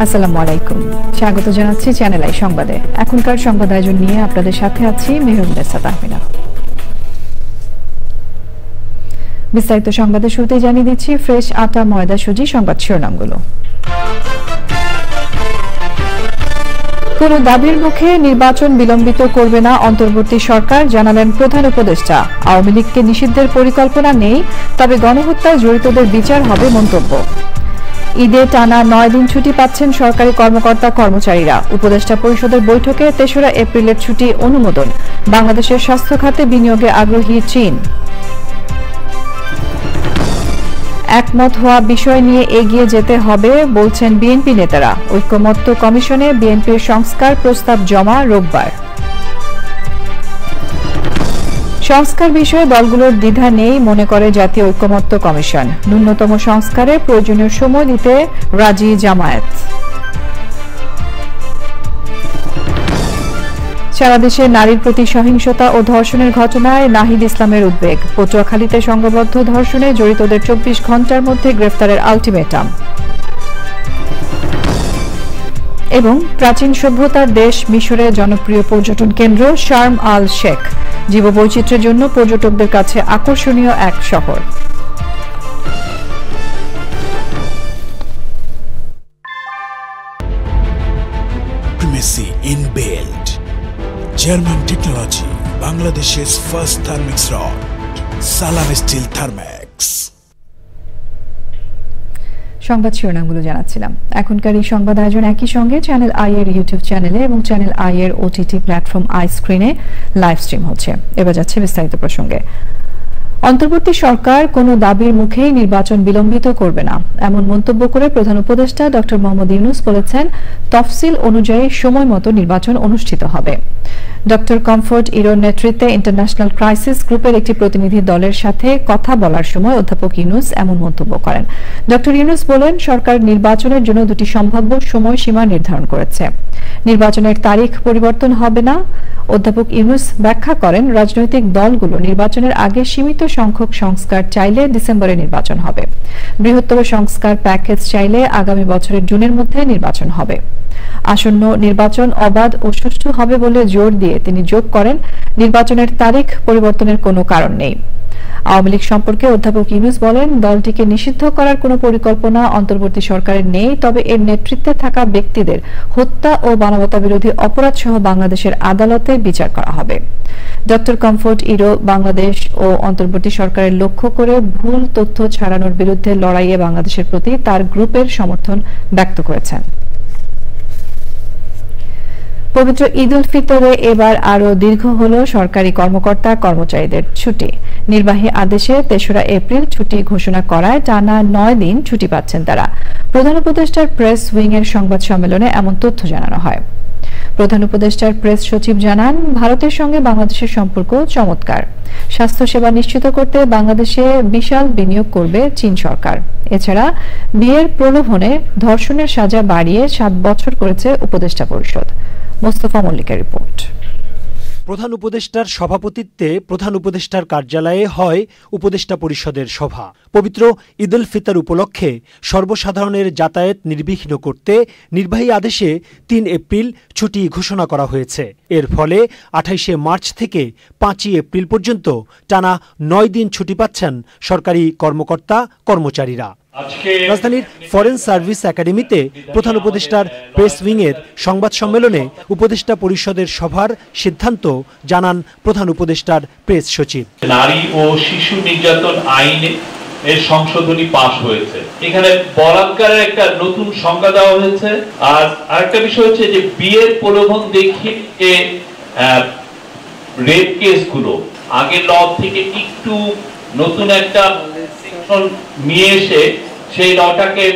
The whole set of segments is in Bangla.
আসসালামু আলাইকুম, স্বাগত জানাচ্ছি চ্যানেল আই সংবাদে। এখনকার সংবাদ আয়োজন নিয়ে আপনাদের সাথে আছি মেহরুন্নেসা তাহমিনা। বিস্তারিত সংবাদের শুরুতে জানিয়ে দিচ্ছি ফ্রেশ আটা ময়দা সুজি সংবাদ শিরোনামগুলো। কোনো দাবির মুখে নির্বাচন বিলম্বিত করবে না অন্তর্বর্তী সরকার, জানালেন প্রধান উপদেষ্টা। আওয়ামী লীগকে নিষিদ্ধের পরিকল্পনা নেই, তবে গণহত্যায় জড়িতদের বিচার হবে মন্তব্য। ঈদে টানা 9 দিন ছুটি পাচ্ছেন সরকারি কর্মকর্তা কর্মচারীরা। উপদেষ্টা পরিষদের বৈঠকে 3রা এপ্রিলের ছুটি অনুমোদন। বাংলাদেশের স্বাস্থ্য খাতে বিনিয়োগে আগ্রহী চীন। একমত হওয়া বিষয় নিয়ে এগিয়ে যেতে হবে বলছেন বিএনপি নেতারা। ঐক্যমত্য কমিশনে বিএনপির সংস্কার প্রস্তাব জমা রোববার। সংস্কার বিষয়ে দলগুলোর দ্বিধা নেই মনে করে জাতীয় ঐক্যমত্য কমিশন। ন্যূনতম সংস্কারে প্রয়োজনীয় সময় দিতে রাজি জামায়াত। সারা দেশে নারীর প্রতি সহিংসতা ও ধর্ষণের ঘটনায় নাহিদ ইসলামের উদ্বেগ। পটুয়াখালীতে সংঘবদ্ধ ধর্ষণে জড়িতদের 24 ঘণ্টার মধ্যে গ্রেফতারের আলটিমেটাম। এবং প্রাচীন সভ্যতার দেশ মিশরে জনপ্রিয় পর্যটন কেন্দ্র শার্ম আল শেখ জীববৈচিত্র্যের জন্য পর্যটকদের কাছে আকর্ষণীয় এক শহর। Primacy inbuilt. German technology, Bangladesh's first thermix rod, Salam Steel Thermax. সংবাদ শিরোনামগুলো জানাচ্ছিলাম। এখনকার এই সংবাদ আয়োজন একই সঙ্গে চ্যানেল আই এর ইউটিউব চ্যানেলে এবং চ্যানেল আই এর ওটিটি প্ল্যাটফর্ম আই স্ক্রিনে লাইভ স্ট্রিম হচ্ছে। এবার যাচ্ছে বিস্তারিত প্রসঙ্গে। অন্তর্বর্তী সরকার কোনো দাবির মুখেই নির্বাচন বিলম্বিত করবে না, এমন মন্তব্য করে প্রধান উপদেষ্টা ডক্টর মোহাম্মদ ইউনূস বলেছেন, তফসিল অনুযায়ী সময় মতো নির্বাচন অনুষ্ঠিত হবে। ডক্টর কমফোর্ট ইরোর নেতৃত্বে ইন্টারন্যাশনাল ক্রাইসিস গ্রুপের একটি প্রতিনিধি দলের সাথে কথা বলার সময় অধ্যাপক ইউনূস এমন মন্তব্য করেন। ডক্টর ইউনূস বলেন, সরকার নির্বাচনের জন্য 2টি সম্ভাব্য সময়সীমা নির্ধারণ করেছে। নির্বাচনের তারিখ পরিবর্তন হবে না। অধ্যাপক ইউনূস ব্যাখ্যা করেন, রাজনৈতিক দলগুলো নির্বাচনের আগে সীমিত সংখ্যক সংস্কার চাইলে ডিসেম্বরে নির্বাচন হবে। বৃহত্তর সংস্কার প্যাকেজ চাইলে আগামী বছরের জুনের মধ্যে নির্বাচন হবে। আসন্ন নির্বাচন অবাধ ও সুষ্ঠু হবে বলে জোর দিয়ে তিনি যোগ করেন, নির্বাচনের তারিখ পরিবর্তনের কোনো কারণ নেই। আওয়ামী লীগ সম্পর্কে অধ্যাপক ইউনূস বলেন, দলটিকে নিষিদ্ধ করার কোনো পরিকল্পনা অন্তর্বর্তী সরকারের নেই, তবে এর নেতৃত্বে থাকা ব্যক্তিদের হত্যা ও মানবতাবিরোধী অপরাধ সহ বাংলাদেশের আদালতে বিচার করা হবে। ডক্টর কমফোর্ট ইরো বাংলাদেশ ও অন্তর্বর্তী সরকারের লক্ষ্য করে ভুল তথ্য ছড়ানোর বিরুদ্ধে লড়াইয়ে বাংলাদেশের প্রতি তার গ্রুপের সমর্থন ব্যক্ত করেছেন। পবিত্র ঈদ উল ফিতরে এবার আরো দীর্ঘ হল সরকারি কর্মকর্তা কর্মচারীদের ছুটি। নির্বাহী আদেশে 3রা এপ্রিল ছুটি ঘোষণা করায় টানা 9 দিন ছুটি পাচ্ছেন তারা। প্রধান উপদেষ্টার প্রেস উইং এর সংবাদ সম্মেলনে এমন তথ্য জানানো হয়। প্রধান উপদেষ্টার প্রেস সচিব জানান, ভারতের সঙ্গে বাংলাদেশের সম্পর্ক চমৎকার। স্বাস্থ্যসেবা নিশ্চিত করতে বাংলাদেশে বিশাল বিনিয়োগ করবে চীন সরকার। এছাড়া বিয়ের প্রলোভনে ধর্ষণের সাজা বাড়িয়ে 7 বছর করেছে উপদেষ্টা পরিষদ। মোস্তফা মল্লিকের রিপোর্ট। প্রধান উপদেষ্টার সভাপতিত্বে প্রধান উপদেষ্টার কার্যালয়ে হয় উপদেষ্টা পরিষদের সভা। পবিত্র ঈদ উল ফিতর উপলক্ষে সর্বসাধারণের যাতায়াত নির্বিঘ্ন করতে নির্বাহী আদেশে 3 এপ্রিল ছুটি ঘোষণা করা হয়েছে। এর ফলে 28শে মার্চ থেকে 5ই এপ্রিল পর্যন্ত টানা 9 দিন ছুটি পাচ্ছেন সরকারি কর্মকর্তা কর্মচারীরা। রাজধানীর ফরেন সার্ভিস একাডেমিতে প্রধান উপদেষ্টার প্রেস উইংয়ের সংবাদ সম্মেলনে উপদেষ্টা পরিষদের সভার সিদ্ধান্ত জানান প্রধান উপদেষ্টার প্রেস সচিব। নারী ও শিশু নির্যাতন আইনে এর সংশোধনী পাস হয়েছে। এখানে বলাৎকারের একটা নতুন সংজ্ঞা দেওয়া হয়েছে। আর আরেকটা বিষয় হচ্ছে যে বিয়ের প্রলোভন দেখিয়ে রেপ কেসগুলো আগের ল থেকে একটু নতুন একটা সেকশন নিয়ে এসে সেই লটাকে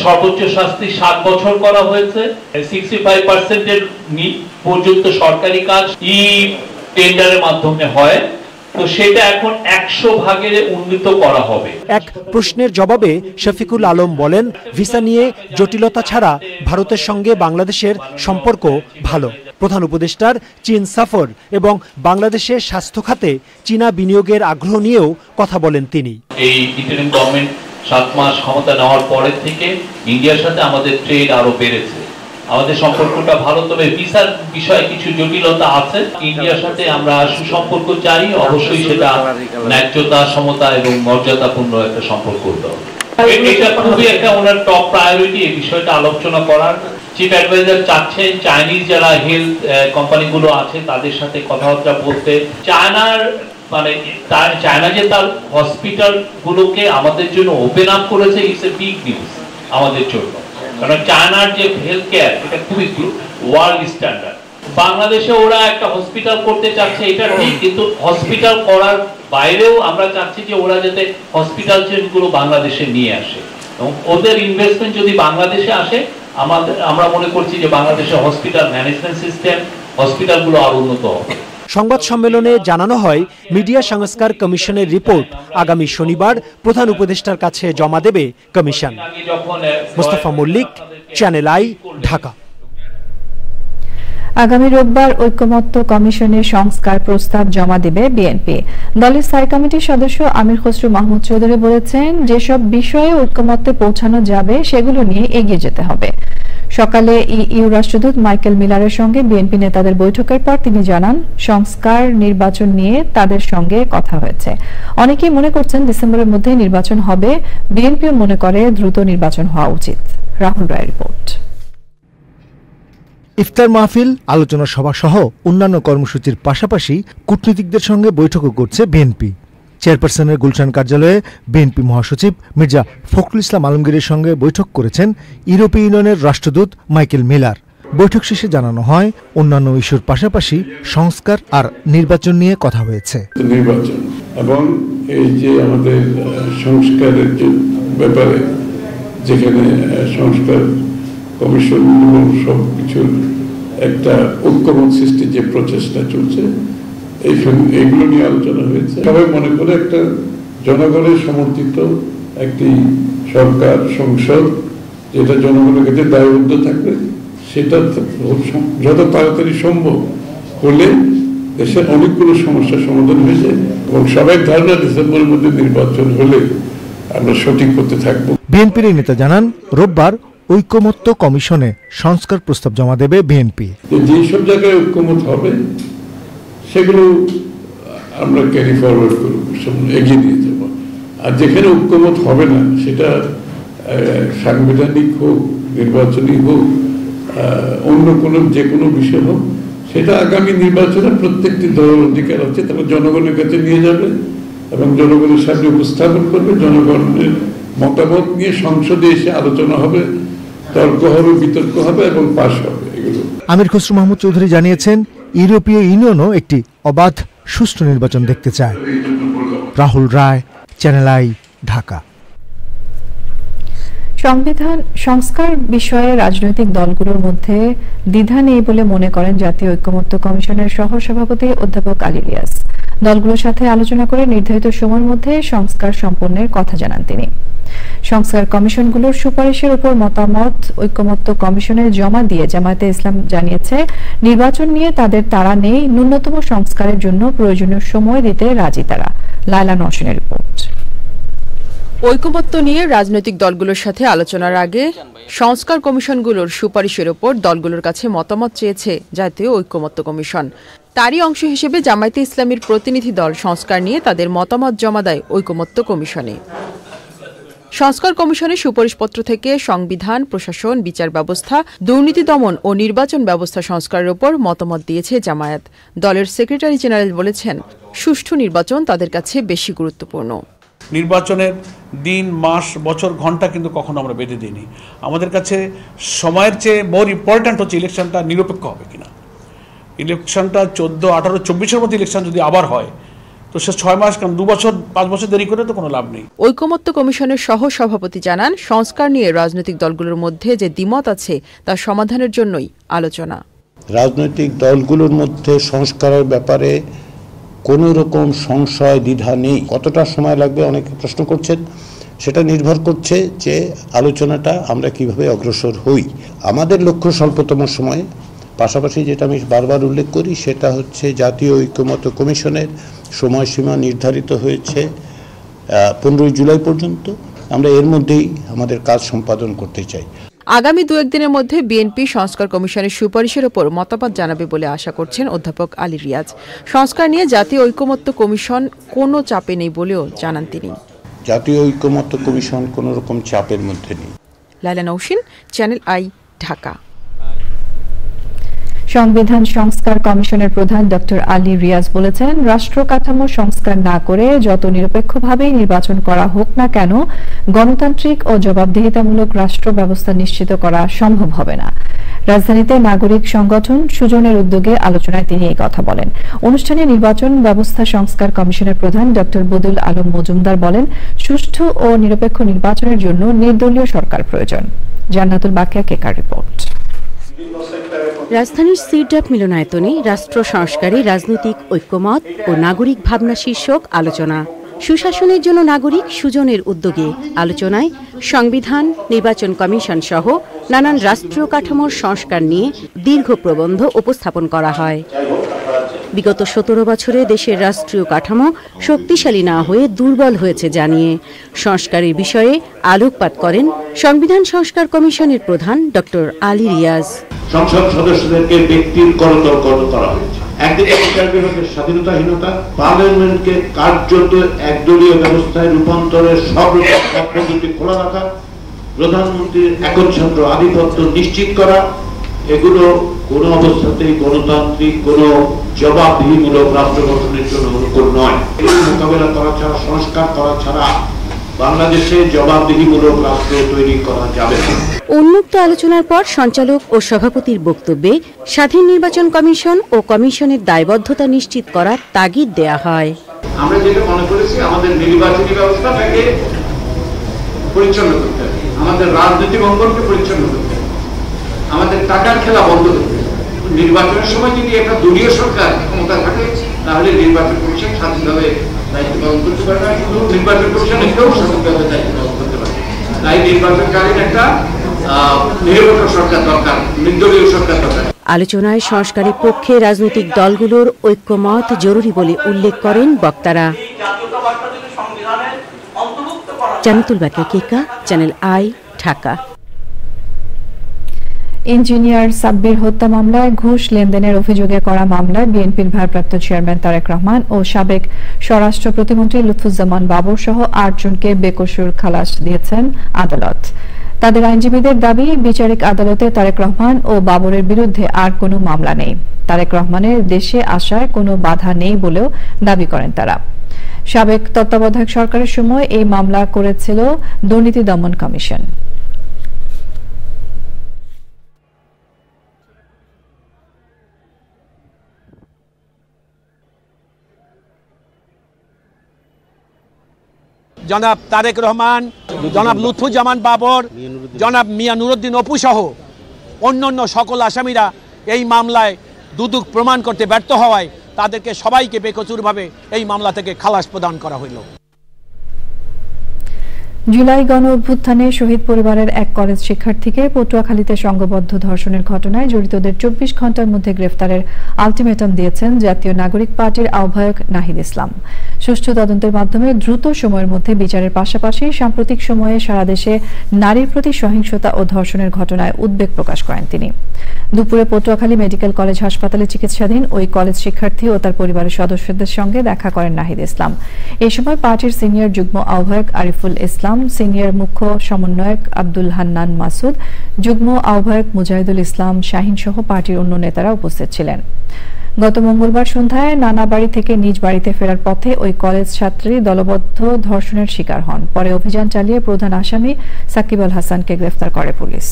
সর্বোচ্চ শাস্তি 7 বছর করা হয়েছে। 65% পর্যন্ত সরকারি কাজ ই টেন্ডারের মাধ্যমে হয়, তো সেটা এখন 100 ভাগে উন্নীত করা হবে। এক প্রশ্নের জবাবে শফিকুল আলম বলেন, ভিসা নিয়ে জটিলতা ছাড়া ভারতের সঙ্গে বাংলাদেশের সম্পর্ক ভালো। প্রধান উপদেষ্টার চীন সফর এবং বাংলাদেশের স্বাস্থ্য খাতে চীনা বিনিয়োগের আগ্রহ নিয়েও কথা বলেন তিনি। এই ইন্টারিম গভর্নমেন্ট 7 মাস ক্ষমতা নেওয়ার পরের থেকে ইন্ডিয়ার সাথে আমাদের ট্রেড আরো বেড়েছে, আমাদের সম্পর্কটা ভালো। তবে ভিসার বিষয়ে কিছু জটিলতা আছে। ইন্ডিয়ার সাথে আমরা সুসম্পর্ক চাই, অবশ্যই সেটা ন্যায্যতা, সমতা এবং মর্যাদাপূর্ণ একটা সম্পর্ক হতে হবে। এটা খুবই একটা ওনার টপ প্রায়োরিটি, এই বিষয়টা আলোচনা করার। চিফ অ্যাডভাইজার চাচ্ছেন চাইনিজ যারা হেলথ কোম্পানিগুলো আছে তাদের সাথে কথাবার্তা বলতে। চায়না যে তার হসপিটাল গুলোকে আমাদের জন্য ওপেন আপ করেছে, ইটস এ বিগ নিউজ আমাদের জন্য, কারণ চায়নার যে হেলথ কেয়ার এটা খুবই ওয়ার্ল্ড স্ট্যান্ডার্ড। বাংলাদেশে ওরা একটা হসপিটাল করতে চাচ্ছে, এটা ঠিক, কিন্তু হসপিটাল করার বাইরেও আমরা চাচ্ছি যে ওরা যাতে হসপিটাল চেনগুলো বাংলাদেশে নিয়ে আসে এবং ওদের ইনভেস্টমেন্ট যদি বাংলাদেশে আসে, আমরা মনে করছি যে বাংলাদেশের হসপিটাল ম্যানেজমেন্ট সিস্টেম, হসপিটালগুলো আরো উন্নত হবে। সংবাদ সম্মেলনে জানানো হয়, মিডিয়া সংস্কার কমিশনের রিপোর্ট আগামী শনিবার প্রধান উপদেষ্টার কাছে জমা দেবে কমিশন। Mostafa Mallick, channel I, Dhaka. আগামী রোববার ঐকমত্য কমিশনের সংস্কার প্রস্তাব জমা দেবে বিএনপি। দলের স্থায়ী কমিটির সদস্য আমির খসরু মাহমুদ চৌধুরী বলেছেন, যেসব বিষয়ে ঐকমত্যে পৌঁছানো যাবে সেগুলো নিয়ে এগিয়ে যেতে হবে। সকালে ইইউ রাষ্ট্রদূত মাইকেল মিলারের সঙ্গে বিএনপি নেতাদের বৈঠকের পর তিনি জানান, সংস্কার নির্বাচন নিয়ে তাদের সঙ্গে কথা হয়েছে। অনেকেই মনে করছেন ডিসেম্বরের মধ্যে নির্বাচন হবে, বিএনপিও মনে করে দ্রুত নির্বাচন হওয়া উচিত। রাহুল রায়ের রিপোর্ট। ইফতার মাহফিল, আলোচনা সভা সহ অন্যান্য কর্মসূচির পাশাপাশি কূটনীতিকদের সঙ্গে বৈঠকও করছে বিএনপি। চেয়ারপারসনের গুলশান কার্যালয়ে বিএনপি মহাসচিব মির্জা ফখরুল ইসলাম আলমগীরের সঙ্গে বৈঠক করেছেন ইউরোপীয় ইউনিয়নের রাষ্ট্রদূত মাইকেল মিলার। বৈঠক শেষে জানানো হয়, অন্যান্য ইস্যুর পাশাপাশি সংস্কার আর নির্বাচন নিয়ে কথা হয়েছে। নির্বাচন এবং এই যে আমাদের সংস্কারের যে ব্যাপারে, যেখানে সংস্কার কমিশন সবকিছুর একটা ঐক্যমত সৃষ্টির যে প্রচেষ্টা চলছে, এইগুলো নিয়ে আলোচনা হয়েছে। সবাই মনে করে একটা জনগণের সমর্থিত একটি সরকার, সংসদ, যেটা জনগণের কাছে দায়বদ্ধ থাকবে, সেটা যত তাড়াতাড়ি সম্ভব হলে দেশের অনেকগুলো সমস্যার সমাধান হয়েছে এবং সবাই ধারণা ডিসেম্বরের মধ্যে নির্বাচন হলে আমরা সঠিক করতে থাকবো। বিএনপির এই নেতা জানান, রোববার ঐকমত্য কমিশনে সংস্কার প্রস্তাব জমা দেবে বিএনপি। যেসব জায়গায় ঐকমত হবে সেগুলো আমরা ক্যারি ফরওয়ার্ড করব, এগিয়ে নিয়ে যাব। আর যেখানে ঐকমত হবে না, সেটা সাংবিধানিক হোক, নির্বাচনী হোক, অন্য কোনো যে কোনো বিষয় হোক, সেটা আগামী নির্বাচনে প্রত্যেকটি দলের অধিকার আছে, তারা জনগণের কাছে নিয়ে যাবে এবং জনগণের সামনে উপস্থাপন করবে। জনগণের মতামত নিয়ে সংসদে এসে আলোচনা হবে, তর্ক হবে, বিতর্ক হবে এবং পাশ হবে। এগুলো আমির খসরু মাহমুদ চৌধুরী জানিয়েছেন, ইউরোপীয় ইউনিয়নও একটি অবাধ সুষ্ঠু নির্বাচন দেখতে চায়। রাহুল রায়, চ্যানেল আই, ঢাকা। সংবিধান সংস্কার বিষয়ে রাজনৈতিক দলগুলোর মধ্যে দ্বিধা নেই বলে মনে করেন জাতীয় ঐকমত্য কমিশনের সহসভাপতি অধ্যাপক আলী ইলিয়াস। দলগুলোর সাথে আলোচনা করে নির্ধারিত সময়ের মধ্যে সংস্কার সম্পন্নের কথা জানান তিনি। সংস্কার কমিশনগুলোর সুপারিশের উপর মতামত ঐকমত্য কমিশনে জমা দিয়ে জামায়াতে ইসলাম জানিয়েছে, নির্বাচন নিয়ে তাদের তাড়া নেই, ন্যূনতম সংস্কারের জন্য প্রয়োজনীয় সময় দিতে রাজি তারা। লায়লা নওশিনের রিপোর্ট। ঐকমত্য নিয়ে রাজনৈতিক দলগুলোর সাথে আলোচনার আগে সংস্কার কমিশনগুলোর সুপারিশের ওপর দলগুলোর কাছে মতামত চেয়েছে জাতীয় ঐকমত্য কমিশন। তারই অংশ হিসেবে জামায়াতে ইসলামীর প্রতিনিধি দল সংস্কার নিয়ে তাদের মতামত জমা দেয় ঐকমত্য কমিশনে। সংস্কার কমিশনের সুপারিশপত্র থেকে সংবিধান, প্রশাসন, বিচার ব্যবস্থা, দুর্নীতি দমন ও নির্বাচন ব্যবস্থা সংস্কারের ওপর মতামত দিয়েছে জামায়াত। দলের সেক্রেটারি জেনারেল বলেছেন, সুষ্ঠু নির্বাচন তাদের কাছে বেশি গুরুত্বপূর্ণ। নির্বাচনের দিন, মাস, বছর, ঘন্টা কিন্তু কখনো আমরা বেঁধে দিইনি। আমাদের কাছে সময়ের চেয়ে মোর ইম্পর্ট্যান্ট হচ্ছে ইলেকশনটা নিরপেক্ষ হবে কিনা। ইলেকশনটা 14, 18, 24-এর মধ্যে ইলেকশন যদি আবার হয়, তো সে 6 মাস কেন 2 বছর 5 বছর দেরি করে তো কোনো লাভ নেই। ঐকমত্য কমিশনের সহ সভাপতি জানান, সংস্কার নিয়ে রাজনৈতিক দলগুলোর মধ্যে যে দ্বিমত আছে তার সমাধানের জন্যই আলোচনা। রাজনৈতিক দলগুলোর মধ্যে সংস্কারের ব্যাপারে কোনো রকম সংশয় দ্বিধা নেই। কতটা সময় লাগবে অনেকে প্রশ্ন করছেন, সেটা নির্ভর করছে যে আলোচনাটা আমরা কিভাবে অগ্রসর হই। আমাদের লক্ষ্য স্বল্পতম সময়ে, পাশাপাশি যেটা আমি বারবার উল্লেখ করি সেটা হচ্ছে জাতীয় ঐকমত্য কমিশনের সময়সীমা নির্ধারিত হয়েছে 15 জুলাই পর্যন্ত। আমরা এর মধ্যেই আমাদের কাজ সম্পাদন করতে চাই। আগামী 2-1 দিনের মধ্যে বিএনপি সংস্কার কমিশনের সুপারিশের ওপর মতামত জানাবে বলে আশা করছেন অধ্যাপক আলী রিয়াজ। সংস্কার নিয়ে জাতীয় ঐকমত্য কমিশন কোনো চাপে নেই বলেও জানান তিনি। জাতীয় ঐকমত্য কমিশন কোনো রকম চাপের মধ্যে নেই। লাইলা নৌশিন, চ্যানেল আই, ঢাকা। সংবিধান সংস্কার কমিশনের প্রধান ডক্টর আলী রিয়াজ বলেছেন, রাষ্ট্র কাঠামো সংস্কার না করে যত নিরপেক্ষভাবেই নির্বাচন করা হোক না কেন গণতান্ত্রিক ও জবাবদিহিতামূলক রাষ্ট্র ব্যবস্থা নিশ্চিত করা সম্ভব হবে না। রাজধানীতে নাগরিক সংগঠন সুজনের উদ্যোগে আলোচনায় তিনি এই কথা বলেন। অনুষ্ঠানে নির্বাচন ব্যবস্থা সংস্কার কমিশনের প্রধান ডক্টর বদুল আলম মজুমদার বলেন, সুষ্ঠু ও নিরপেক্ষ নির্বাচনের জন্য নির্দলীয় সরকার প্রয়োজন। জান্নাতুল বাকিয়া, কেকার রিপোর্ট। রাজধানীর সিডাপ মিলনায়তনে রাষ্ট্র সংস্কারে রাজনৈতিক ঐক্যমত ও নাগরিক ভাবনা শীর্ষক আলোচনা। সুশাসনের জন্য নাগরিক সুজনের উদ্যোগে আলোচনায় সংবিধান, নির্বাচন কমিশন সহ নানান রাষ্ট্রীয় কাঠামোর সংস্কার নিয়ে দীর্ঘ প্রবন্ধ উপস্থাপন করা হয়। বিগত 17 বছরে দেশের রাষ্ট্রীয় কাঠামো শক্তিশালী না হয়ে দুর্বল হয়েছে জানিয়ে সংস্কারের বিষয়ে আলোকপাত করেন সংবিধান সংস্কার কমিশনের প্রধান ডক্টর আলী রিয়াজ। সংসদ সদস্যদেরকে ব্যক্তির করতল করা হয়েছে। একদিকে বিচার বিভাগের স্বাধীনতাহীনতা, পার্লামেন্টকে কার্যত একদলীয় ব্যবস্থায় রূপান্তরের সব রকম পদ্ধতি খোলা রাখা, প্রধানমন্ত্রীর একচ্ছত্র আধিপত্য নিশ্চিত করা, এগুলো কোনো অবস্থাতেই গণতান্ত্রিক কোনো জবাবদিহিমূলক রাষ্ট্র গঠনের জন্য অনুকূল নয়। এগুলো মোকাবেলা করা ছাড়া, সংস্কার করা ছাড়া বাংলাদেশে জবাবদিহিমূলক রাষ্ট্র তৈরি করা যাবে না। উন্মুক্ত আলোচনার পর সঞ্চালক ও সভাপতির বক্তব্যে স্বাধীন নির্বাচন কমিশন ও কমিশনের দায়বদ্ধতা নিশ্চিত করার তাগিদ দেয়া হয়। আমরা যেটা মনে করেছি, আমাদের নির্বাচনী ব্যবস্থাটাকে পরিচ্ছন্ন করতে হবে, আমাদের রাজনৈতিক অঙ্গনকে পরিচ্ছন্ন করতে হবে, আমাদের টাকার খেলা বন্ধ করতে হবে। নির্বাচনের সময় যদি একটা দলীয় সরকার ক্ষমতা থাকে তাহলে নির্বাচন কমিশন স্বাধীনভাবে দায়িত্ব পালন করতে পারে না, শুধু নির্বাচন কমিশনের কেউ স্বাধীনভাবে দায়িত্ব পালন করতে পারে। তাই নির্বাচনকালীন একটা নিরপেক্ষ সরকার দরকার, নির্দলীয় সরকার দরকার। আলোচনায় সংস্কারের পক্ষে রাজনৈতিক দলগুলোর ঐক্যমত জরুরি বলে উল্লেখ করেন বক্তারা। Jannatul Bakiya, Keka, channel I, Dhaka. Engineer Sabbir হত্যা মামলায় ঘুষ লেনদেনের অভিযোগে করা মামলায় বিএনপির ভারপ্রাপ্ত চেয়ারম্যান তারেক রহমান ও সাবেক স্বরাষ্ট্র প্রতিমন্ত্রী লুৎফুজ্জামান বাবর সহ 8 জনকে বেকসুর খালাস দিয়েছেন আদালত। তাদের আইনজীবীদের দাবি, বিচারিক আদালতে তারেক রহমান ও বাবরের বিরুদ্ধে আর কোনো মামলা নেই। তারেক রহমানের দেশে আসায় কোনো বাধা নেই বলেও দাবি করেন তারা। সাবেক তত্ত্বাবধায়ক সরকারের সময় এই মামলা করেছিল দুর্নীতি দমন কমিশন। জনাব তারেক রহমান, জনাব লুৎফুজ্জামান বাবর, জনাব মিয়া নুরুদ্দিন অপু সহ অন্যান্য সকল আসামিরা এই মামলায় দুদক প্রমাণ করতে ব্যর্থ হওয়ায় তাদেরকে সবাইকে বেকসুরভাবে এই মামলা থেকে খালাস প্রদান করা হইল। জুলাই গণ অভ্যুত্থানে শহীদ পরিবারের এক কলেজ শিক্ষার্থীকে পটুয়াখালীতে সংঘবদ্ধ ধর্ষণের ঘটনায় জড়িতদের 24 ঘণ্টার মধ্যে গ্রেফতারের আলটিমেটাম দিয়েছেন জাতীয় নাগরিক পার্টির আহ্বায়ক নাহিদ ইসলাম। সুষ্ঠু তদন্তের মাধ্যমে দ্রুত সময়ের মধ্যে বিচারের পাশাপাশি সাম্প্রতিক সময়ে সারা দেশে নারীর প্রতি সহিংসতা ও ধর্ষণের ঘটনায় উদ্বেগ প্রকাশ করেন তিনি। দুপুরে পটুয়াখালী মেডিকেল কলেজ হাসপাতালে চিকিৎসাধীন ওই কলেজ শিক্ষার্থী ও তার পরিবারের সদস্যদের সঙ্গে দেখা করেন নাহিদ ইসলাম। এই সময় পার্টির সিনিয়র যুগ্ম আহ্বায়ক আরিফুল ইসলাম, সিনিয়র মুখ্য সমন্বয়ক আব্দুল হান্নান মাসুদ, যুগ্ম আহ্বায়ক মুজাহিদুল ইসলাম শাহিন সহ পার্টির অন্য নেতারা উপস্থিত ছিলেন। গত মঙ্গলবার সন্ধ্যায় নানা বাড়ি থেকে নিজ বাড়িতে ফেরার পথে ওই কলেজ ছাত্রী দলবদ্ধ ধর্ষণের শিকার হন। পরে অভিযান চালিয়ে প্রধান আসামি সাকিব আল হাসানকে গ্রেফতার করে পুলিশ।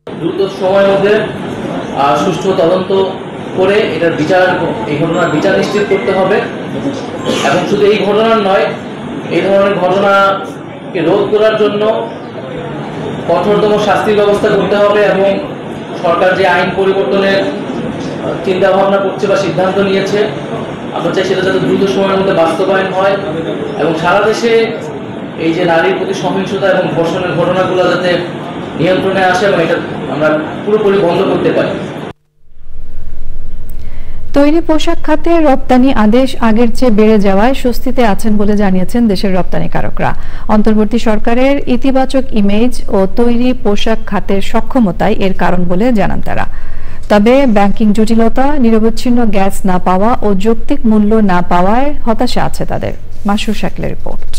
দ্রুত সময়ের মধ্যে সুষ্ঠু তদন্ত করে এটার এই ঘটনার বিচার নিশ্চিত করতে হবে এবং শুধু এই ঘটনার নয়, এই ধরনের ঘটনাকে রোধ করার জন্য কঠোরতম শাস্তির ব্যবস্থা করতে হবে এবং সরকার যে আইন পরিবর্তনের চিন্তা ভাবনা করছে বা সিদ্ধান্ত নিয়েছে, আমরা চাই সেটা যাতে দ্রুত সময়ের মধ্যে বাস্তবায়ন হয় এবং সারা দেশে এই যে নারীর প্রতি সহিংসতা এবং ধর্ষণের ঘটনাগুলো যাতে নিয়ন্ত্রণে আসে এবং এটা আমরা পুরোপুরি বন্ধ করতে পারি। তৈরি পোশাক খাতে রপ্তানি আদেশ আগের চেয়ে বেড়ে যাওয়ায় স্বস্তিতে আছেন বলে জানিয়েছেন দেশের রপ্তানিকারকরা। অন্তর্বর্তী সরকারের ইতিবাচক ইমেজ ও তৈরি পোশাক খাতের সক্ষমতাই এর কারণ বলে জানান তারা। তবে ব্যাংকিং জটিলতা, নিরবচ্ছিন্ন গ্যাস না পাওয়া ও যৌক্তিক মূল্য না পাওয়ায় হতাশা আছে তাদের। মাসুর শাকিলের রিপোর্ট।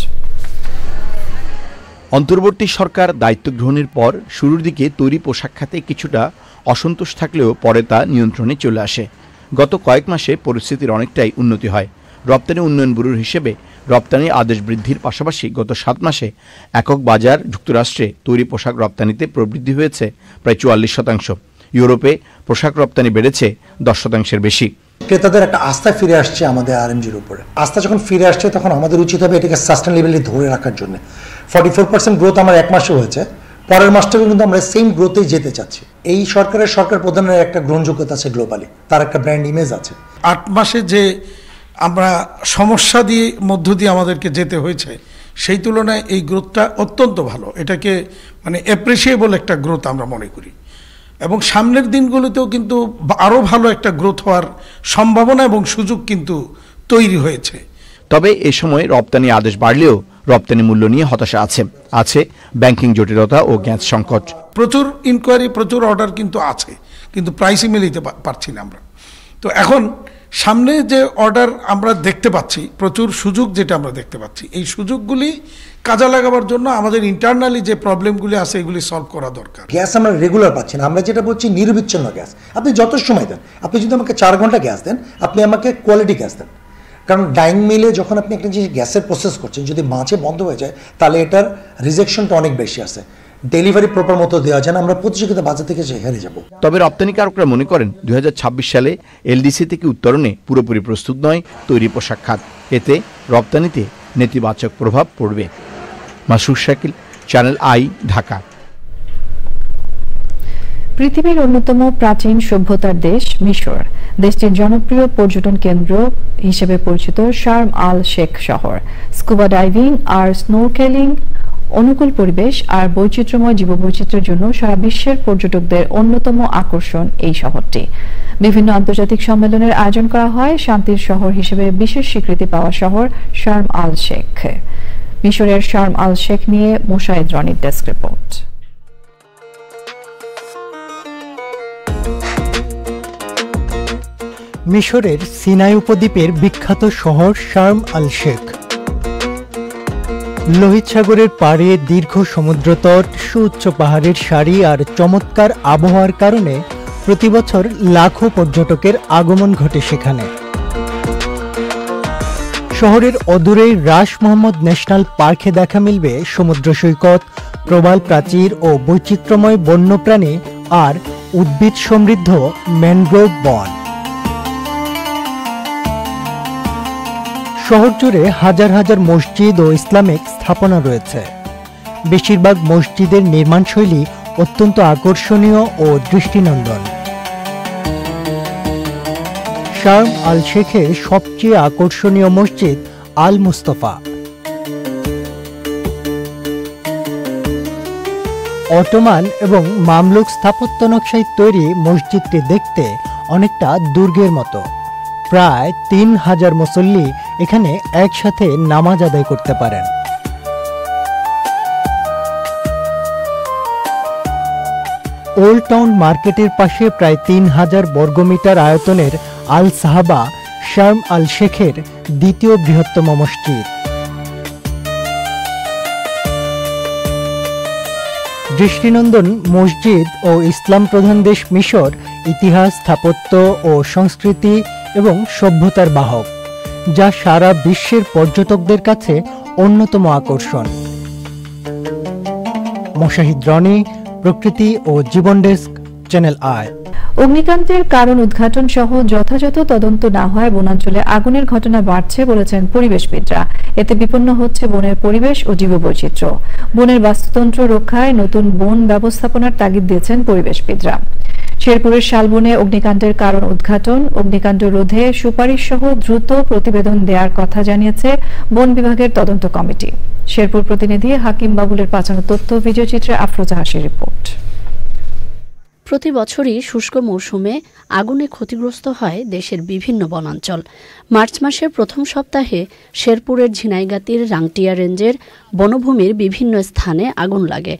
অন্তর্বর্তী সরকার দায়িত্ব গ্রহণের পর শুরুর দিকে তৈরি পোশাক খাতে কিছুটা অসন্তোষ থাকলেও পরে তা নিয়ন্ত্রণে চলে আসে। গত কয়েক মাসে পরিস্থিতির অনেকটাই উন্নতি হয়। রপ্তানি উন্নয়ন ব্যুরোর হিসেবে রপ্তানি আদেশ বৃদ্ধির পাশাপাশি গত 7 মাসে একক বাজার যুক্তরাষ্ট্রে তৈরি পোশাক রপ্তানিতে প্রবৃদ্ধি হয়েছে প্রায় 44%। ইউরোপে পোশাক রপ্তানি বেড়েছে 10%-এর বেশি। ক্রেতাদের একটা আস্থা ফিরে আসছে আমাদের আরএমজির উপরে। আস্থা যখন ফিরে আসছে তখন আমাদের উচিত হবে এটাকে সাস্টেনেবলি ধরে রাখার জন্য। 44% গ্রোথ আমার এক মাসে হয়েছে, পরের মাসটাও কিন্তু আমরা সেম গ্রোথেই যেতে চাচ্ছি। এই সরকার প্রধানের একটা গ্রহণযোগ্যতা আছে গ্লোবালি, তার একটা ব্র্যান্ড ইমেজ আছে। 8 মাসে যে আমরা সমস্যা দিয়ে মধ্য দিয়ে আমাদেরকে যেতে হয়েছে, সেই তুলনায় এই গ্রোথটা অত্যন্ত ভালো। এটাকে মানে অ্যাপ্রিসিয়েবল একটা গ্রোথ আমরা মনে করি এবং সামনের দিনগুলোতেও কিন্তু আরও ভালো একটা গ্রোথ হওয়ার সম্ভাবনা এবং সুযোগ কিন্তু তৈরি হয়েছে। তবে এ সময় রপ্তানি আদেশ বাড়লেও রপ্তানি মূল্য নিয়ে হতাশা আছে ব্যাংকিং জটিলতা ও গ্যাস সংকট। প্রচুর ইনকোয়ারি, প্রচুর অর্ডার কিন্তু আছে, কিন্তু প্রাইসই মিলিতে পারছি না আমরা। তো এখন সামনে যে অর্ডার আমরা দেখতে পাচ্ছি, প্রচুর সুযোগ যেটা আমরা দেখতে পাচ্ছি, এই সুযোগগুলি কাজে লাগাবার জন্য আমাদের ইন্টারনালি যে প্রবলেমগুলি আছে এগুলি সলভ করা দরকার। গ্যাস আমরা রেগুলার পাচ্ছি না, আমরা যেটা বলছি নিরবিচ্ছিন্ন গ্যাস। আপনি যত সময় দেন, আপনি যদি আমাকে 4 ঘন্টা গ্যাস দেন, আপনি আমাকে কোয়ালিটি গ্যাস দেন। কারণ ডাইং মিলে যখন আপনি একটা জিনিস গ্যাসের প্রসেস করছেন, যদি মাঝে বন্ধ হয়ে যায় তাহলে এটার রিজেকশনটা অনেক বেশি আছে। ডেলিভারি প্রপার মতো দেওয়া যায় না, আমরা প্রতিযোগিতা বাজার থেকে হেরে যাব। তবে রপ্তানিকারকরা মনে করেন 2026 সালে এলডিসি থেকে উত্তরণে পুরোপুরি প্রস্তুত নয় তৈরি পোশাক খাত। এতে রপ্তানিতে নেতিবাচক প্রভাব পড়বে। মাসুর শাকিল, চ্যানেল আই, ঢাকা। পৃথিবীর অন্যতম প্রাচীন সভ্যতার দেশ মিশর, দেশটির জনপ্রিয় পর্যটন কেন্দ্র হিসেবে পরিচিত শার্ম আল শেখ শহর। স্কুবা ডাইভিং আর স্নোরকেলিং, অনুকূল পরিবেশ আর বৈচিত্র্যময় জীববৈচিত্র্যের জন্য সারা বিশ্বের পর্যটকদের অন্যতম আকর্ষণ এই শহরটি। বিভিন্ন আন্তর্জাতিক সম্মেলনের আয়োজন করা হয়। শান্তির শহর হিসেবে বিশেষ স্বীকৃতি পাওয়া শহর শার্ম আল শেখ। মিশরের শার্ম আল শেখ নিয়ে মোশায়েদ রনির ডেস্ক রিপোর্ট। মিশরের সিনাই উপদ্বীপের বিখ্যাত শহর শার্ম আল শেখ। লোহিত সাগরের পাড়ে দীর্ঘ সমুদ্রতট, সুউচ্চ পাহাড়ের সারি আর চমৎকার আবহাওয়ার কারণে প্রতিবছর লাখো পর্যটকের আগমন ঘটে সেখানে। শহরের অদূরেই রাস মোহাম্মদ ন্যাশনাল পার্কে দেখা মিলবে সমুদ্র সৈকত, প্রবাল প্রাচীর ও বৈচিত্র্যময় বন্যপ্রাণী আর উদ্ভিদ সমৃদ্ধ ম্যানগ্রোভ বন। শহর জুড়ে হাজার হাজার মসজিদ ও ইসলামিক স্থাপনা রয়েছে। বেশিরভাগ মসজিদের নির্মাণশৈলী অত্যন্ত আকর্ষণীয় ও দৃষ্টিনন্দন। শার্ম আল শেখের সবচেয়ে আকর্ষণীয় মসজিদ আল মুস্তফা। অটোমান এবং মামলুক স্থাপত্য নকশায় তৈরি মসজিদটি দেখতে অনেকটা দুর্গের মতো। প্রায় 3000 মুসল্লি এখানে একসাথে নামাজ আদায় করতে পারেন। ওল্ড টাউন মার্কেটের পাশে প্রায় 3000 বর্গমিটার আয়তনের আল সাহাবা শার্ম আল শেখের দ্বিতীয় বৃহত্তম মসজিদ। দৃষ্টিনন্দন মসজিদ ও ইসলাম প্রধান দেশ মিশর ইতিহাস, স্থাপত্য ও সংস্কৃতি এবং সভ্যতার বাহক, যা সারা বিশ্বের পর্যটকদের কাছে অন্যতম আকর্ষণ। মোশাহিদ রনি, প্রকৃতি ও জীবন ডেস্ক, চ্যানেল আই। অগ্নিকান্ডের কারণ উদ্ঘাটন সহ যথাযথ তদন্ত না হয় বনাঞ্চলে আগুনের ঘটনা বাড়ছে বলেছেন পরিবেশবিদরা। এতে বিপন্ন হচ্ছে বনের পরিবেশ ও জীববৈচিত্র্য। বনের বাস্তুতন্ত্র রক্ষায় নতুন বন ব্যবস্থাপনার তাগিদ দিয়েছেন পরিবেশবিদরা। শেরপুরের শালবনে অগ্নিকাণ্ডের কারণ উদ্ঘাটন, অগ্নিকাণ্ড রোধে সুপারিশ সহ দ্রুত প্রতিবেদন দেওয়ার কথা জানিয়েছে বন বিভাগের তদন্ত কমিটি। শেরপুর প্রতিনিধি হাকিম বাবুলের পাঠানো তথ্য, ভিডিওচিত্রে আফরোজা হাসির রিপোর্ট। প্রতি বছরই শুষ্ক মৌসুমে আগুনে ক্ষতিগ্রস্ত হয় দেশের বিভিন্ন বনাঞ্চল। মার্চ মাসের প্রথম সপ্তাহে শেরপুরের ঝিনাইগাতির রাংটিয়া রেঞ্জের বনভূমির বিভিন্ন স্থানে আগুন লাগে।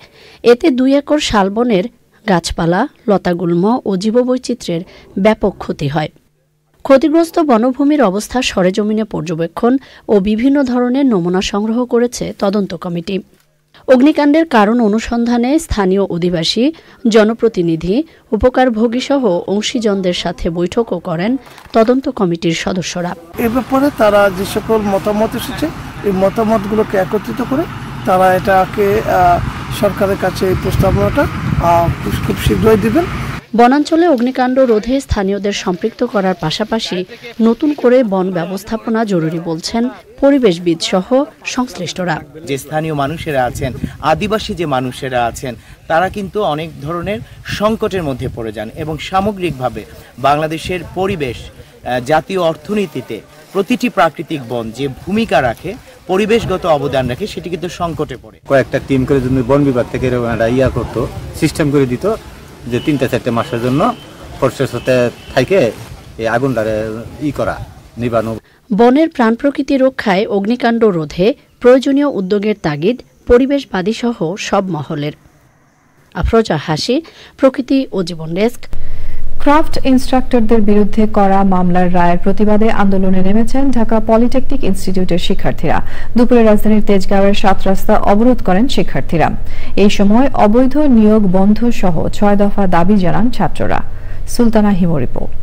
এতে 2 একর শালবনের গাছপালা, লতাগুল্ম ও জীববৈচিত্র্যের ব্যাপক ক্ষতি হয়। ক্ষতিগ্রস্ত বনভূমির অবস্থা সরেজমিনে পর্যবেক্ষণ ও বিভিন্ন ধরনের নমুনা সংগ্রহ করেছে তদন্ত কমিটি। অগ্নিকাণ্ডের কারণ অনুসন্ধানে স্থানীয় অধিবাসী, জনপ্রতিনিধি, উপকারভোগী সহ অংশীজনদের সাথে বৈঠকও করেন তদন্ত কমিটির সদস্যরা। এ ব্যাপারে তারা যে সকল মতামত এসেছে, এই মতামতগুলোকে একত্রিত করে তারা এটাকে সরকারের কাছে এই প্রস্তাবনাটা খুব শীঘ্রই দিবেন। বনাঞ্চলে অগ্নিকাণ্ড রোধে স্থানীয়দের সম্পৃক্ত করার পাশাপাশি নতুন করে বন ব্যবস্থাপনা জরুরি বলছেন পরিবেশবিদ সহ সংশ্লিষ্টরা। যে স্থানীয় মানুষেরা আছেন, আদিবাসী যে মানুষেরা আছেন, তারা কিন্তু অনেক ধরনের সংকটের মধ্যে পড়ে যান এবং সামগ্রিকভাবে বাংলাদেশের পরিবেশ, জাতীয় অর্থনীতিতে প্রতিটি প্রাকৃতিক বন যে ভূমিকা রাখে, পরিবেশগত অবদান রাখে, সেটি কিন্তু সংকটে পড়ে। কয়েকটা টিম করে যদি বন বিভাগ থেকে এরকম একটা করতো, সিস্টেম করে দিত যে 3-4 মাসের জন্য ফোর্সের সাথে থাকে এই আগুনটারে করা, নিবানো। বনের প্রাণ প্রকৃতি রক্ষায় অগ্নিকাণ্ড রোধে প্রয়োজনীয় উদ্যোগের তাগিদ পরিবেশবাদী সহ সব মহলের। আফরোজা হাসি, প্রকৃতি ও জীবন ডেস্ক। ক্রাফট ইনস্ট্রাক্টরদের বিরুদ্ধে করা মামলার রায়ের প্রতিবাদে আন্দোলনে নেমেছেন ঢাকা পলিটেকনিক ইনস্টিটিউটের শিক্ষার্থীরা। দুপুরে রাজধানীর তেজগাঁওয়ের 7 রাস্তা অবরোধ করেন শিক্ষার্থীরা। এই সময় অবৈধ নিয়োগ বন্ধ সহ 6 দফা দাবি জানান ছাত্ররা। সুলতানা হিমো রিপোর্ট।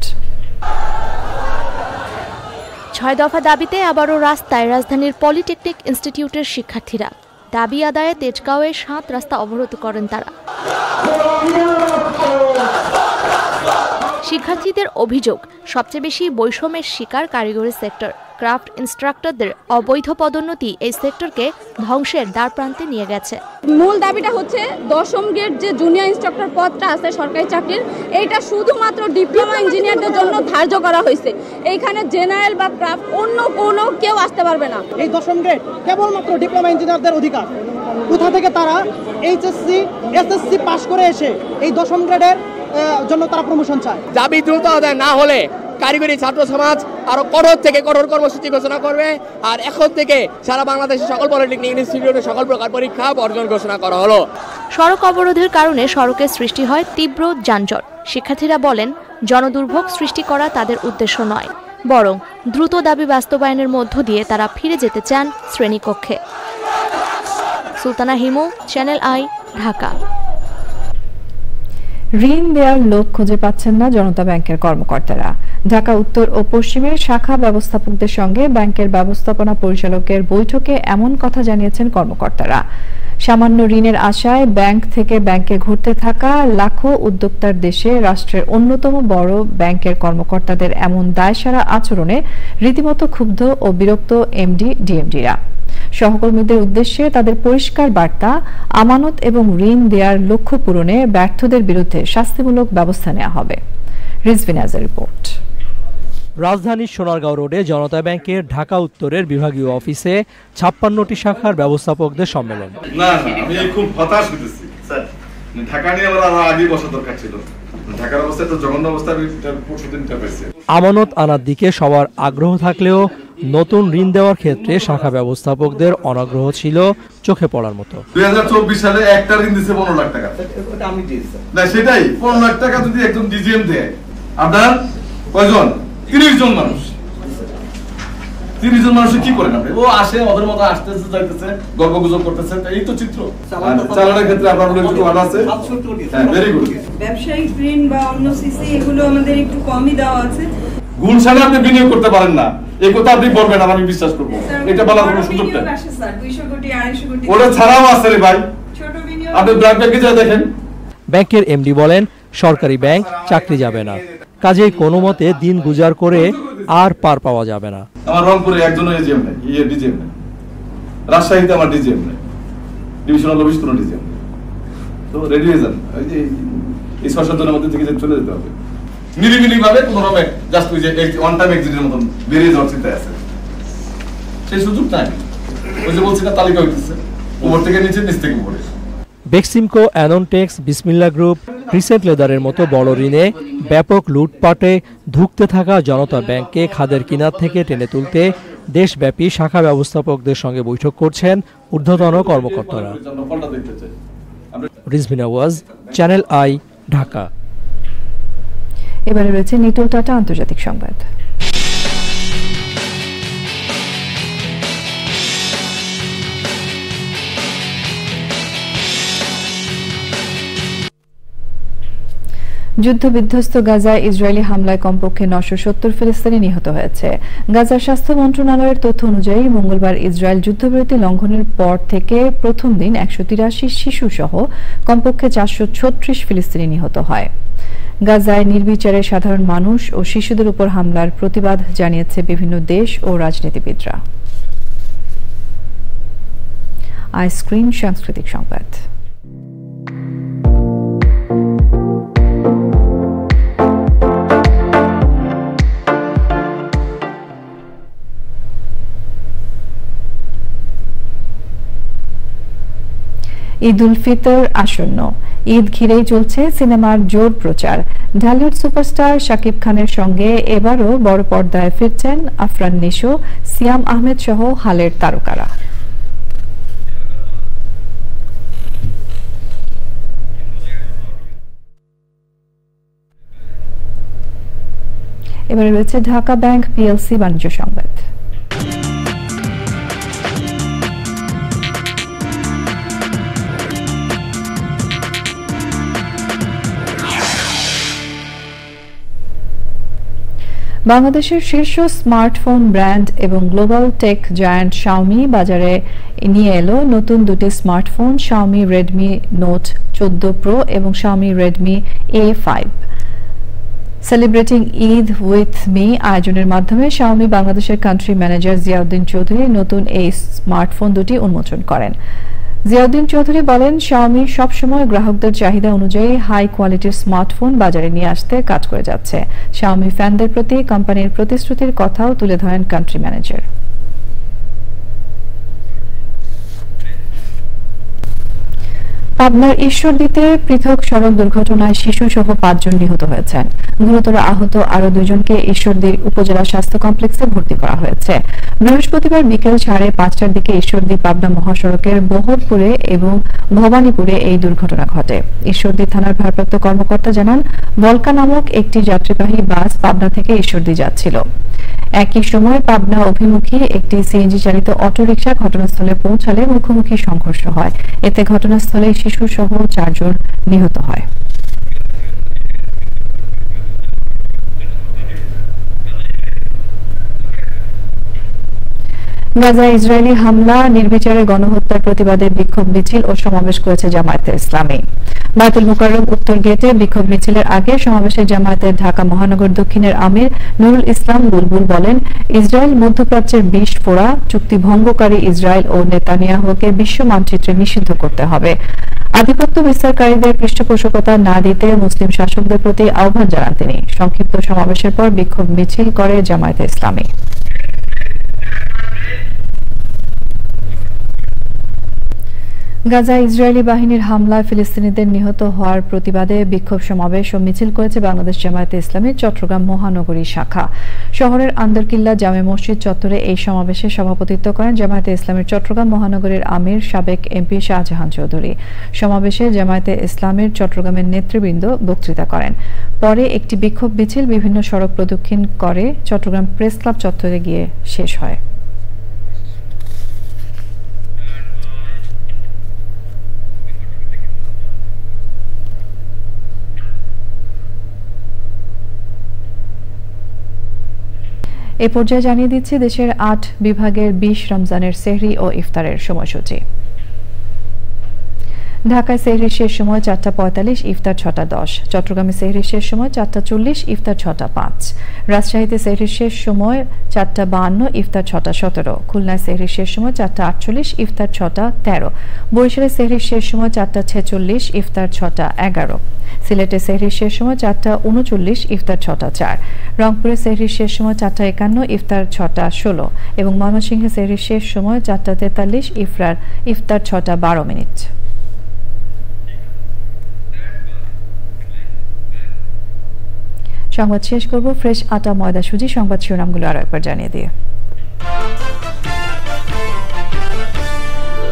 6 দফা দাবিতে আবারও রাস্তায় রাজধানীর পলিটেকনিক ইনস্টিটিউটের শিক্ষার্থীরা। দাবি আদায়ে তেজগাঁওয়ে 7 রাস্তা অবরোধ করেন তারা। শিক্ষার্থীদের অভিযোগ, সবচেয়ে বেশি বৈষম্যের শিকার কারিগরি সেক্টর। ক্রাফট ইনস্ট্রাক্টরদের অবৈধ পদোন্নতি এই সেক্টরকে ধ্বংসের দ্বারপ্রান্তে নিয়ে গেছে। মূল দাবিটা হচ্ছে 10ম গ্রেড যে জুনিয়র ইনস্ট্রাক্টর পদটা আছে সরকারি চাকরির, এইটা শুধুমাত্র ডিপ্লোমা ইঞ্জিনিয়ারদের জন্য ধার্য করা হয়েছে। এইখানে জেনারেল বা ক্রাফট অন্য কোনো কেউ আসতে পারবে না। এই 10ম গ্রেড কেবলমাত্র ডিপ্লোমা ইঞ্জিনিয়ারদের অধিকার। কোথা থেকে তারা এইচএসসি, এসএসসি পাস করে এসে এই 10ম গ্রেডের জন্য তারা প্রমোশন চায়। দাবি দ্রুত আদায় না হলে কারিগরি ছাত্র সমাজ আরো কঠোর থেকে কঠোর কর্মসূচি ঘোষণা করবে। আর এখন থেকে সারা বাংলাদেশের সকল পলিটেকনিক ইনস্টিটিউটের সকল প্রকার পরীক্ষা বর্জন ঘোষণা করা হলো। সড়ক অবরোধের কারণে সড়কে সৃষ্টি হয় তীব্র যানজট। শিক্ষার্থীরা বলেন, জনদুর্ভোগ সৃষ্টি করা তাদের উদ্দেশ্য নয়, বরং দ্রুত দাবি বাস্তবায়নের মধ্য দিয়ে তারা ফিরে যেতে চান শ্রেণীকক্ষে। Sultana Himu, channel I, Dhaka. ঋণ দেওয়ার লোক খুঁজে পাচ্ছেন না জনতা ব্যাংকের কর্মকর্তারা। ঢাকা উত্তর ও পশ্চিমের শাখা ব্যবস্থাপকদের সঙ্গে ব্যাংকের ব্যবস্থাপনা পরিচালকের বৈঠকে এমন কথা জানিয়েছেন কর্মকর্তারা। সামান্য ঋণের আশায় ব্যাংক থেকে ব্যাংকে ঘুরতে থাকা লাখো উদ্যোক্তার দেশে রাষ্ট্রের অন্যতম বড় ব্যাংকের কর্মকর্তাদের এমন দায়সারা আচরণে রীতিমতো ক্ষুব্ধ ও বিরক্ত এমডি, ডিএমডিরা। সহকর্মীদের উদ্দেশ্যে তাদের পরিষ্কার বার্তা, আমানত এবং ঋণ দেওয়ার লক্ষ্য পূরণে ব্যর্থদের বিরুদ্ধে শাস্তিমূলক ব্যবস্থা নেওয়া হবে। রিজভিনাজের রিপোর্ট। রাজধানীর সোনারগাঁও রোডে জনতা ব্যাংকের ঢাকা উত্তরের বিভাগীয় অফিসে 56টি শাখার ব্যবস্থাপকদের সম্মেলন। না আমি খুব হতাশ হতেছি স্যার, ঢাকা নিয়ে আমার আগে বসা দরকার ছিল। ঢাকার অবস্থা তো জঘন্য অবস্থা, পরশুদিনটা পেয়েছে। আমানত আনার দিকে সবার আগ্রহ থাকলেও নতুন ঋণ দেওয়ার ক্ষেত্রে শাখা ব্যবস্থাপকদের অনাগ্রহ ছিল চোখে পড়ার মতো। 2024 সালে একটা ঋণ দিয়েছে 15 লাখ টাকা। আমি দিয়েছি না, সেটাই 15 লাখ টাকা যদি একজন ডিজিএম দেয়, আপনার কয়জন? 30 জন মানুষ। 30 জন মানুষ কি করেন আপনি? ও আসে ওদের মতো আসতেছে, যাইতেছে, গল্পগুজব করতেছে, এই তো চিত্র। চালানোর ক্ষেত্রে আপনার বলে একটু ভালো আছে। হ্যাঁ, ভেরি গুড। ব্যবসায়িক ঋণ বা অন্য সিসি এগুলো আমাদের একটু কমই দেওয়া আছে। গুলশানে আপনি বিনিয়োগ করতে পারেন না, এই কথা আপনি বলবেন, আমি বিশ্বাস করব। এটা বলার কোনো সুযোগ নেই। 200 কোটি 250 কোটি ওটা ছাড়াও আছে রে ভাই, আপনি ব্র্যাক ব্যাংকে যা দেখেন। ব্যাংকের এমডি বলেন, সরকারি ব্যাংক, চাকরি যাবে না। কাজেই কোনো মতে দিন গুজার করে আর পার পাওয়া যাবে না। আমার রংপুরে একজন এজিএম নেই, ডিজিএম নেই, রাজশাহীতে আমার ডিজিএম নেই, ডিভিশনাল অফিস কোনো ডিজিএম নেই। তো রেডি হয়ে যান, ওই যে এই 6-7 জনের মধ্যে থেকে চলে যেতে হবে নিরিবিলি ভাবে, কোনো রকম জাস্ট ওই যে ওয়ান টাইম এক্সিটের মতন বেরিয়ে যাওয়ার চিন্তায় আছে। সেই সুযোগ নাই, ওই যে বলছি না তালিকা হইতেছে উপর থেকে নিচে, নিচ থেকে উপরে। বেক্সিমকো, অ্যাননটেক্স, বিসমিল্লা গ্রুপ, ক্রিসেন্ট লেদারের মতো বড় ঋণে ব্যাপক লুটপাটে ধুঁকতে থাকা জনতা ব্যাংককে খাদের কিনার থেকে টেনে তুলতে দেশব্যাপী শাখা ব্যবস্থাপকদের সঙ্গে বৈঠক করছেন ঊর্ধ্বতন কর্মকর্তারা। রিজভিনা ওয়াজ, চ্যানেল আই, ঢাকা। এবারে রয়েছে নিটোল টাটা আন্তর্জাতিক সংবাদ। যুদ্ধবিধ্বস্ত গাজায় ইসরায়েলি হামলায় কমপক্ষে 970 ফিলিস্তিনি নিহত হয়েছে। গাজার স্বাস্থ্য মন্ত্রণালয়ের তথ্য অনুযায়ী মঙ্গলবার ইসরায়েল যুদ্ধবিরতি লঙ্ঘনের পর থেকে প্রথম দিন 183 শিশু সহ কমপক্ষে 436 ফিলিস্তিনি নিহত হয়। গাজায় নির্বিচারে সাধারণ মানুষ ও শিশুদের উপর হামলার প্রতিবাদ জানিয়েছে বিভিন্ন দেশ ও রাজনীতিবিদরা। আইস্ক্রিন সাংস্কৃতিক সংবাদ। ঈদ উল ফিতর আসন্ন, ঈদ ঘিরেই চলছে সিনেমার জোর প্রচার। ঢালিউড সুপারস্টার শাকিব খানের সঙ্গে এবারও বড় পর্দায় ফিরছেন আফরান নিশো, সিয়াম আহমেদ সহ হালের তারকারা। এবারে রয়েছে ঢাকা ব্যাংক পিএলসি বাণিজ্য সংবাদ। বাংলাদেশের শীর্ষ স্মার্টফোন ব্র্যান্ড এবং গ্লোবাল টেক জায়ান্ট শাওমি বাজারে নিয়ে এলো নতুন দুটি smartphone, Xiaomi Redmi Note 14 Pro এবং Xiaomi Redmi A5। Celebrating Eid with Mi আয়োজনের মাধ্যমে শাওমি বাংলাদেশের কান্ট্রি ম্যানেজার জিয়াউদ্দিন চৌধুরী নতুন এই স্মার্টফোন দুটি উন্মোচন করেন। জিয়াউদ্দিন চৌধুরী বলেন, শাওমি সবসময় গ্রাহকদের চাহিদা অনুযায়ী হাই কোয়ালিটির স্মার্টফোন বাজারে নিয়ে আসতে কাজ করে যাচ্ছে। শাওমি ফ্যানদের প্রতি কোম্পানির প্রতিশ্রুতির কথাও তুলে ধরেন কান্ট্রি ম্যানেজার। পাবনার ঈশ্বরদীতে পৃথক সড়ক দুর্ঘটনায় শিশু সহ 5 জন নিহত হয়েছেন। গুরুতর আহত আরো 2 জনকে ঈশ্বরদী উপজেলা স্বাস্থ্য কমপ্লেক্সে ভর্তি করা হয়েছে। বৃহস্পতিবার বিকেল 5:30টার দিকে ঈশ্বরদী পাবনা মহাসড়কের বহরপুরে এবং ভবানীপুরে এই দুর্ঘটনা ঘটে। ঈশ্বরদী থানার ভারপ্রাপ্ত কর্মকর্তা জানান, বলকা নামক একটি যাত্রীবাহী বাস পাবনা থেকে ঈশ্বরদী যাচ্ছিল। একই সময় পাবনা অভিমুখী একটি সিএনজি চালিত অটোরিকশা ঘটনাস্থলে পৌঁছালে মুখোমুখি সংঘর্ষ হয়। এতে ঘটনাস্থলে শিশু সহ 4 জন নিহত হয়। গাজায় ইসরায়েলি হামলা, নির্বিচারে গণহত্যার প্রতিবাদে বিক্ষোভ মিছিল ও সমাবেশ করেছে জামায়াতে ইসলামী। বায়তুল মুকাররম উত্তর গেটে বিক্ষোভ মিছিলের আগে সমাবেশে জামায়াতের ঢাকা মহানগর দক্ষিণের আমির নুরুল ইসলাম বুলবুল বলেন, ইসরায়েল মধ্যপ্রাচ্যের 20 ফোড়া চুক্তি ভঙ্গকারী ইসরায়েল ও নেতানিয়াহুকে বিশ্ব মানচিত্রে নিষিদ্ধ করতে হবে। আধিপত্য বিস্তারকারীদের পৃষ্ঠপোষকতা না দিতে মুসলিম শাসকদের প্রতি আহ্বান জানান তিনি। সংক্ষিপ্ত সমাবেশের পর বিক্ষোভ মিছিল করে জামায়াতে ইসলামী। গাজায় ইসরায়েলি বাহিনীর হামলায় ফিলিস্তিনিদের নিহত হওয়ার প্রতিবাদে বিক্ষোভ সমাবেশ ও মিছিল করেছে বাংলাদেশ জামায়াতে ইসলামীর চট্টগ্রাম মহানগরী শাখা। শহরের আন্দরকিল্লা জামে মসজিদ চত্বরে এই সমাবেশে সভাপতিত্ব করেন জামায়াতে ইসলামীর চট্টগ্রাম মহানগরীর আমির সাবেক এমপি শাহজাহান চৌধুরী। সমাবেশে জামায়াতে ইসলামীর চট্টগ্রামের নেতৃবৃন্দ বক্তৃতা করেন। পরে একটি বিক্ষোভ মিছিল বিভিন্ন সড়ক প্রদক্ষিণ করে চট্টগ্রাম প্রেস ক্লাব চত্বরে গিয়ে শেষ হয়। এ পর্যায়ে জানিয়ে দিচ্ছি দেশের 8 বিভাগের 20 রমজানের সেহরি ও ইফতারের সময়সূচি। ঢাকায় সেহরির শেষ সময় 4:45, ইফতার 6:10। চট্টগ্রামে সেহরির শেষ সময় 4:40, ইফতার 6:05। রাজশাহীতে সেহরির শেষ সময় 4:52, ইফতার 6:17। খুলনায় সেহরির শেষ সময় 4:48, ইফতার 6:13। বরিশালে সেহরির শেষ সময় 4:46, ইফতার 6:11। সিলেটে সেহরির শেষ সময় 4:39, ইফতার 6:04। রংপুরে সেহরির শেষ সময় 4:51, ইফতার 6:16 এবং ময়মনসিংহে সেহরির শেষ সময় 4:43, ইফতার 6:12। সংবাদ শেষ করব ফ্রেশ আটা ময়দা সুজি সংবাদ শিরোনামগুলো আরো একবার জানিয়ে দিয়ে।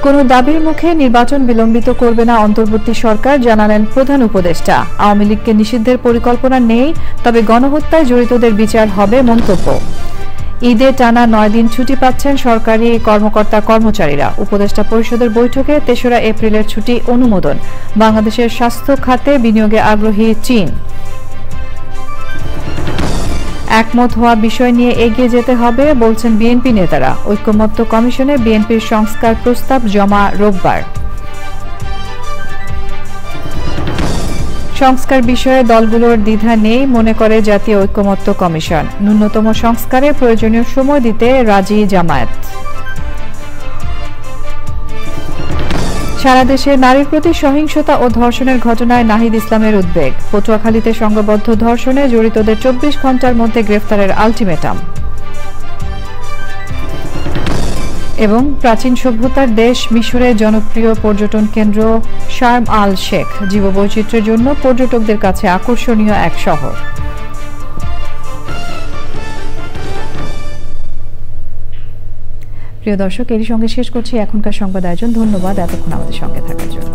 কোন দাবির মুখে নির্বাচন বিলম্বিত করবে না অন্তর্বর্তী সরকার, জানালেন প্রধান উপদেষ্টা। আওয়ামী লীগকে নিষিদ্ধের পরিকল্পনা নেই, তবে গণহত্যায় জড়িতদের বিচার হবে মন্তব্য। ঈদে টানা 9 দিন ছুটি পাচ্ছেন সরকারি কর্মকর্তা কর্মচারীরা। উপদেষ্টা পরিষদের বৈঠকে 3রা এপ্রিলের ছুটি অনুমোদন। বাংলাদেশের স্বাস্থ্য খাতে বিনিয়োগে আগ্রহী চীন। একমত হওয়া বিষয় নিয়ে এগিয়ে যেতে হবে বলছেন বিএনপি নেতারা। ঐক্যমত্য কমিশনে বিএনপির সংস্কার প্রস্তাব জমা রোববার। সংস্কার বিষয়ে দলগুলোর দ্বিধা নেই মনে করে জাতীয় ঐক্যমত্য কমিশন। ন্যূনতম সংস্কারে প্রয়োজনীয় সময় দিতে রাজি জামায়াত। সারা দেশে নারীর প্রতি সহিংসতা ও ধর্ষণের ঘটনায় নাহিদ ইসলামের উদ্বেগ। পটুয়াখালীতে সংঘবদ্ধ ধর্ষণে জড়িতদের 24 ঘণ্টার মধ্যে গ্রেফতারের আলটিমেটাম। এবং প্রাচীন সভ্যতার দেশ মিশরে জনপ্রিয় পর্যটন কেন্দ্র শার্ম আল শেখ জীববৈচিত্র্যের জন্য পর্যটকদের কাছে আকর্ষণীয় এক শহর। প্রিয় দর্শক, এরই সঙ্গে শেষ করছি এখনকার সংবাদ আয়োজন। ধন্যবাদ এতক্ষণ আমাদের সঙ্গে থাকার জন্য।